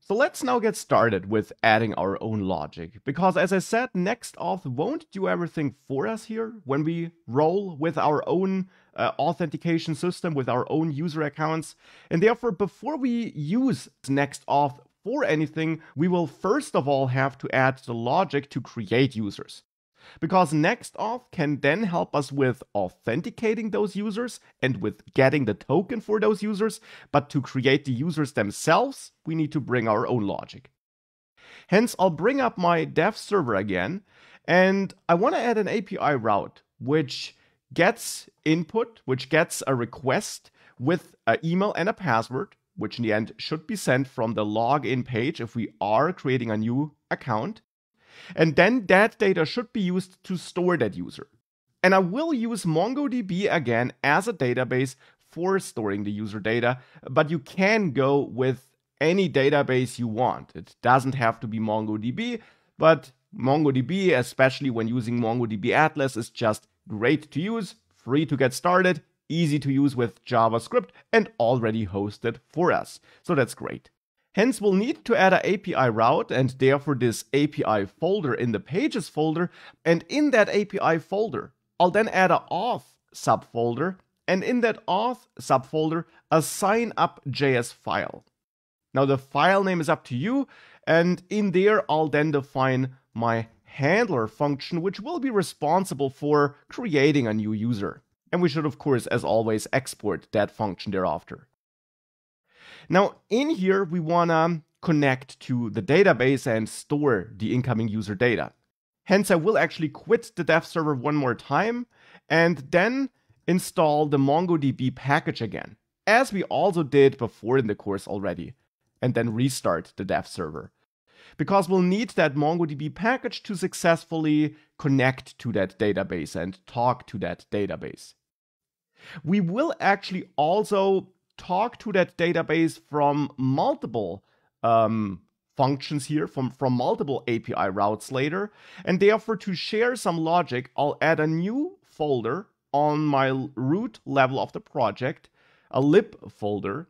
So let's now get started with adding our own logic, because as I said, NextAuth won't do everything for us here when we roll with our own authentication system, with our own user accounts. And therefore, before we use NextAuth for anything, we will first of all have to add the logic to create users. Because NextAuth can then help us with authenticating those users and with getting the token for those users, but to create the users themselves, we need to bring our own logic. Hence, I'll bring up my dev server again, and I want to add an API route which gets input, which gets a request with an email and a password, which in the end should be sent from the login page if we are creating a new account. And then that data should be used to store that user. And I will use MongoDB again as a database for storing the user data, but you can go with any database you want. It doesn't have to be MongoDB, but MongoDB, especially when using MongoDB Atlas, is just great to use, free to get started, easy to use with JavaScript, and already hosted for us. So that's great. Hence, we'll need to add an API route and therefore this API folder in the pages folder. And in that API folder, I'll then add an auth subfolder. And in that auth subfolder, a Signup.js file. Now the file name is up to you. And in there, I'll then define my handler function, which will be responsible for creating a new user. And we should, of course, as always, export that function thereafter. Now, in here, we want to connect to the database and store the incoming user data. Hence, I will actually quit the dev server one more time and then install the MongoDB package again, as we also did before in the course already, and then restart the dev server. Because we'll need that MongoDB package to successfully connect to that database and talk to that database. We will actually also talk to that database from multiple functions here, from multiple API routes later. And therefore, to share some logic, I'll add a new folder on my root level of the project, a lib folder.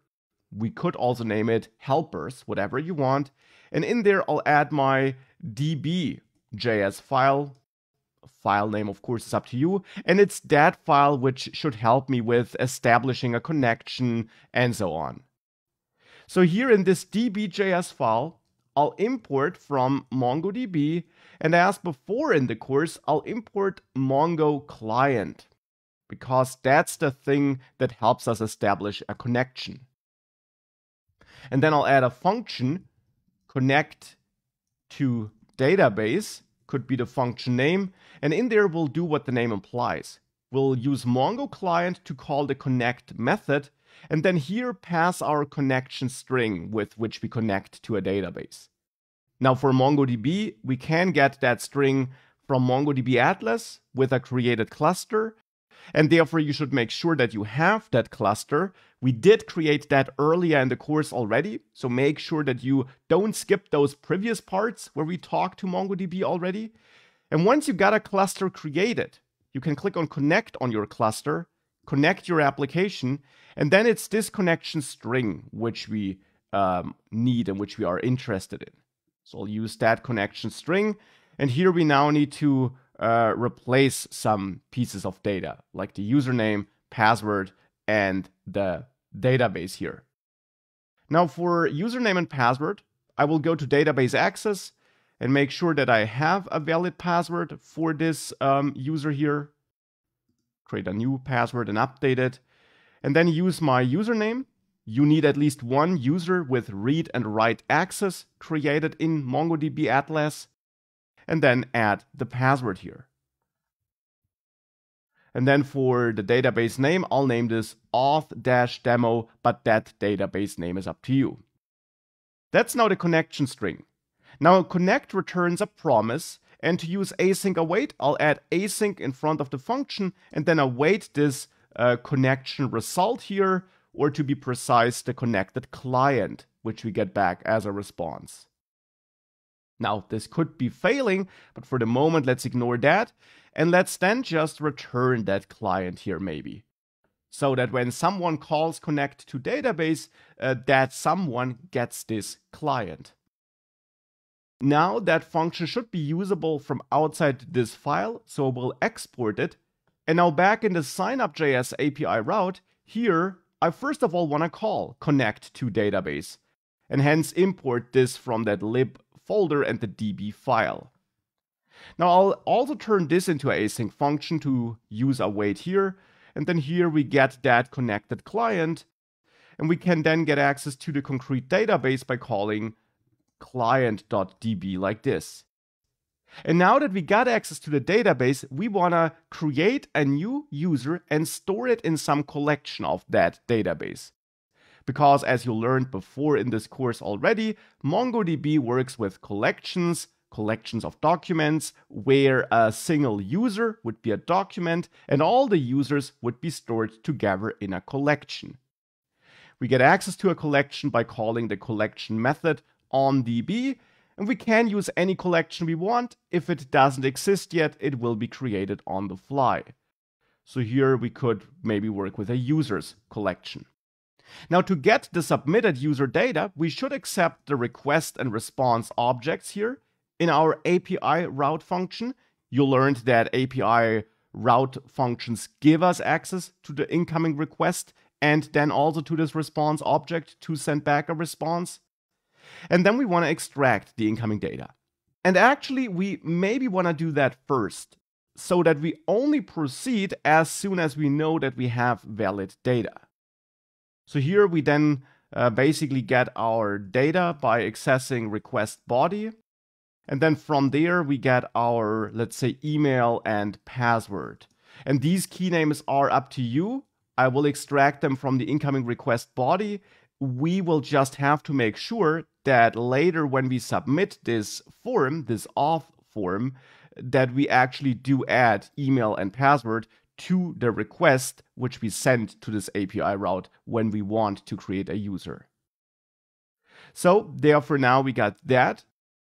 We could also name it helpers, whatever you want. And in there, I'll add my db.js file. File name, of course, is up to you. And it's that file which should help me with establishing a connection and so on. So here in this db.js file, I'll import from MongoDB. And as before in the course, I'll import Mongo client, because that's the thing that helps us establish a connection. And then I'll add a function, connect to database, could be the function name, and in there we'll do what the name implies. We'll use Mongo client to call the connect method, and then here pass our connection string with which we connect to a database. Now for MongoDB, we can get that string from MongoDB Atlas with a created cluster, and therefore you should make sure that you have that cluster. We did create that earlier in the course already, so make sure that you don't skip those previous parts where we talked to MongoDB already. And once you got a cluster created, you can click on connect on your cluster, connect your application, and then it's this connection string which we need and which we are interested in. So I'll use that connection string, and here we now need to replace some pieces of data, like the username, password, and the database here. Now for username and password, I will go to database access and make sure that I have a valid password for this user here. Create a new password and update it. And then use my username. You need at least one user with read and write access created in MongoDB Atlas. And then add the password here. And then for the database name, I'll name this auth-demo, but that database name is up to you. That's now the connection string. Now connect returns a promise, and to use async await, I'll add async in front of the function and then await this connection result here, or to be precise, the connected client, which we get back as a response. Now, this could be failing, but for the moment, let's ignore that. And let's then just return that client here, maybe. so that when someone calls connect to database, that someone gets this client. Now that function should be usable from outside this file, so we'll export it. And now back in the Signup.js API route, here I first of all want to call connect to database, and hence import this from that lib folder and the db file. Now I'll also turn this into an async function to use await here, and then here we get that connected client, and we can then get access to the concrete database by calling client.db like this. And now that we got access to the database, we want to create a new user and store it in some collection of that database. Because as you learned before in this course already, MongoDB works with collections of documents, where a single user would be a document and all the users would be stored together in a collection. We get access to a collection by calling the collection method onDB, and we can use any collection we want. If it doesn't exist yet, it will be created on the fly. So here we could maybe work with a users collection. Now to get the submitted user data, we should accept the request and response objects here in our API route function. You learned that API route functions give us access to the incoming request and then also to this response object to send back a response. And then we want to extract the incoming data. And actually, we maybe want to do that first, so that we only proceed as soon as we know that we have valid data. So here we then basically get our data by accessing request body. And then from there, we get our, let's say, email and password. And these key names are up to you. I will extract them from the incoming request body. We will just have to make sure that later when we submit this form, this auth form, that we actually do add email and password to the request which we send to this API route when we want to create a user. So therefore now we got that.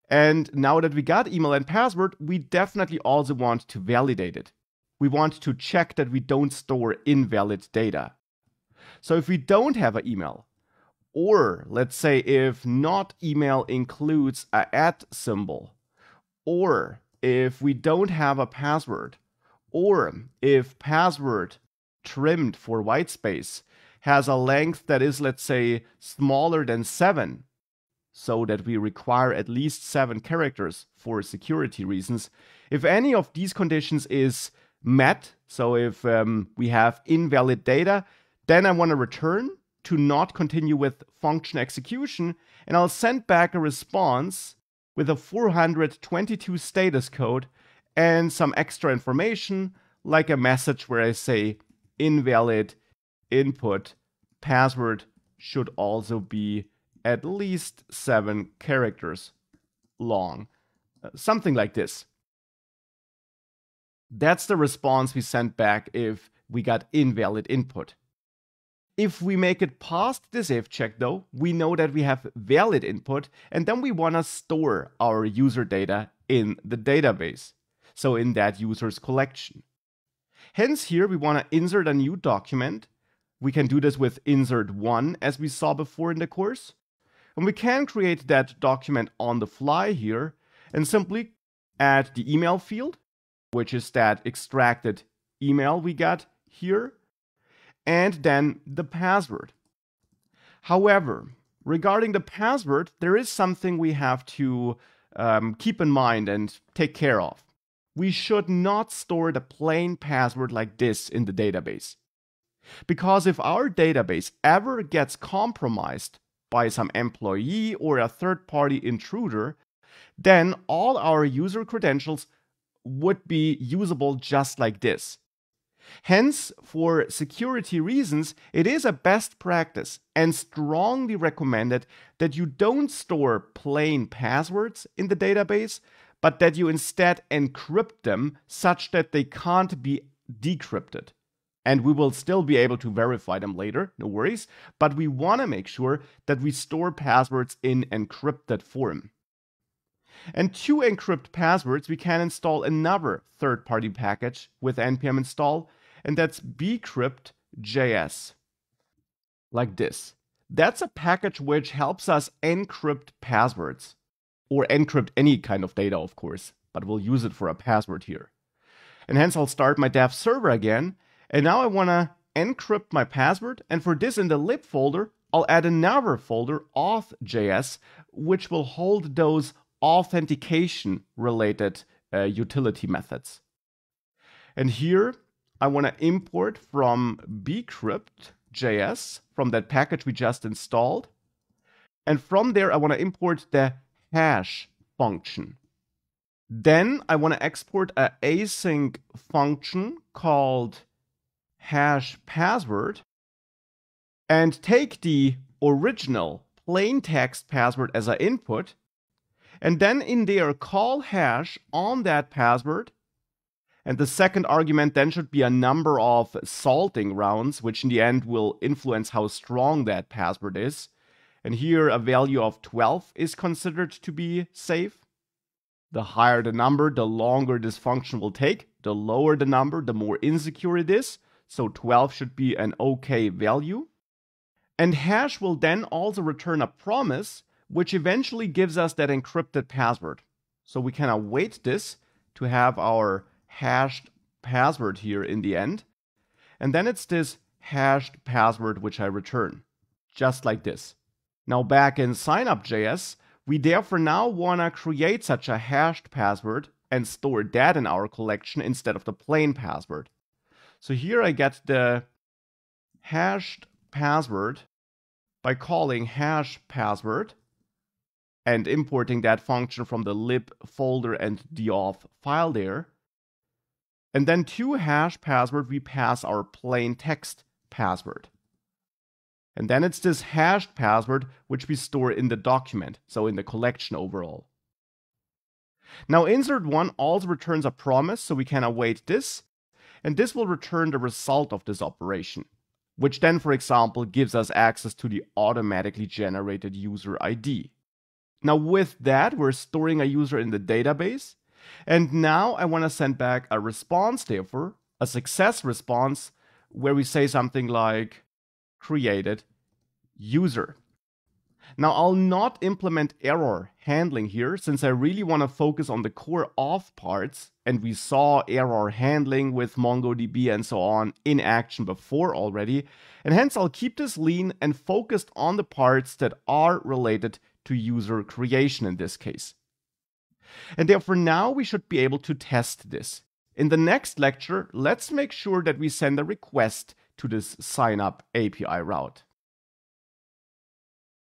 And now that we got email and password, we definitely also want to validate it. We want to check that we don't store invalid data. So if we don't have an email, or let's say if not email includes an @ symbol, or if we don't have a password, or if password trimmed for whitespace has a length that is, let's say, smaller than 7, so that we require at least 7 characters for security reasons. If any of these conditions is met, so if we have invalid data, then I want to return to not continue with function execution, and I'll send back a response with a 422 status code and some extra information, like a message where I say invalid input, password should also be at least 7 characters long. Something like this. That's the response we sent back if we got invalid input. If we make it past this if check though, we know that we have valid input, and then we want to store our user data in the database, so in that user's collection. Hence here we want to insert a new document. We can do this with insert one as we saw before in the course. And we can create that document on the fly here and simply add the email field, which is that extracted email we got here, and then the password. However, regarding the password, there is something we have to keep in mind and take care of. We should not store the plain password like this in the database. Because if our database ever gets compromised by some employee or a third-party intruder, then all our user credentials would be usable just like this. Hence, for security reasons, it is a best practice and strongly recommended that you don't store plain passwords in the database, but that you instead encrypt them such that they can't be decrypted. And we will still be able to verify them later, no worries, but we want to make sure that we store passwords in encrypted form. And to encrypt passwords, we can install another third-party package with npm install, and that's bcrypt auth.js, like this. That's a package which helps us encrypt passwords, or encrypt any kind of data, of course, but we'll use it for a password here. And hence I'll start my dev server again, and now I want to encrypt my password, and for this in the lib folder, I'll add another folder, auth.js, which will hold those authentication related utility methods. And here I want to import from bcrypt.js, from that package we just installed. And from there, I want to import the hash function. Then I want to export an async function called hash password and take the original plain text password as an input. And then in there, call hash on that password. And the second argument then should be a number of salting rounds, which in the end will influence how strong that password is. And here a value of 12 is considered to be safe. The higher the number, the longer this function will take. The lower the number, the more insecure it is. So 12 should be an okay value. And hash will then also return a promise, which eventually gives us that encrypted password. So we can await this to have our hashed password here in the end. And then it's this hashed password which I return, just like this. Now back in Signup.js, we therefore now want to create such a hashed password and store that in our collection instead of the plain password. So here I get the hashed password by calling hash password and importing that function from the lib folder and the auth file there. And then to hash password, we pass our plain text password. And then it's this hashed password which we store in the document, so in the collection overall. Now insert1 also returns a promise, so we can await this. And this will return the result of this operation, which then, for example, gives us access to the automatically generated user ID. Now with that, we're storing a user in the database. And now I want to send back a response, therefore, a success response, where we say something like created user. Now I'll not implement error handling here, since I really want to focus on the core auth parts, and we saw error handling with MongoDB and so on in action before already, and hence I'll keep this lean and focused on the parts that are related to user creation in this case. And therefore now we should be able to test this. In the next lecture, let's make sure that we send a request to this signup API route.